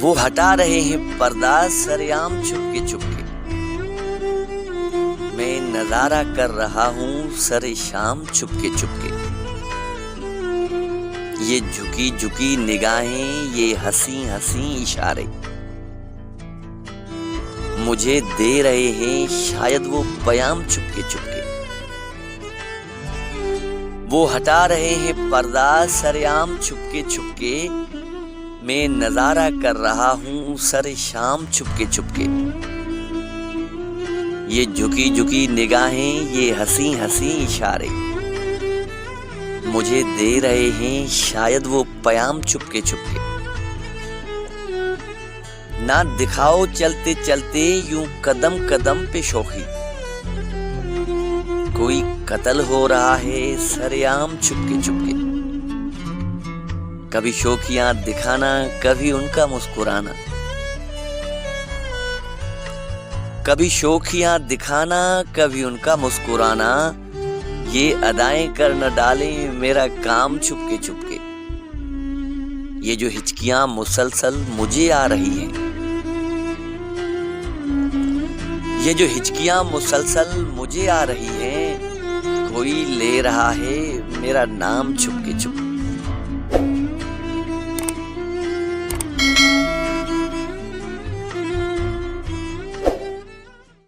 वो हटा रहे हैं पर्दा सरेआम चुपके चुपके। मैं नजारा कर रहा हूँ सरे शाम चुपके चुपके। ये झुकी झुकी निगाहें, ये हंसी हंसी इशारे मुझे दे रहे हैं शायद वो पैगाम चुपके चुपके। वो हटा रहे हैं पर्दा सरेआम चुपके चुपके। मैं नजारा कर रहा हूँ सरे शाम चुपके चुपके। ये झुकी झुकी निगाहें, ये हंसी हंसी इशारे मुझे दे रहे हैं शायद वो पैगाम चुपके चुपके। ना दिखाओ चलते चलते यूं कदम कदम पे शोखी, कोई कत्ल हो रहा है सरेआम चुपके चुपके। कभी शोखियां दिखाना, कभी उनका मुस्कुराना, कभी शोखियां दिखाना, कभी उनका मुस्कुराना। ये अदाएं कर न डाले मेरा काम चुपके चुपके। ये जो हिचकियां मुसलसल मुझे आ रही हैं, ये जो हिचकियां मुसलसल मुझे आ रही हैं, कोई ले रहा है मेरा नाम चुपके चुपके।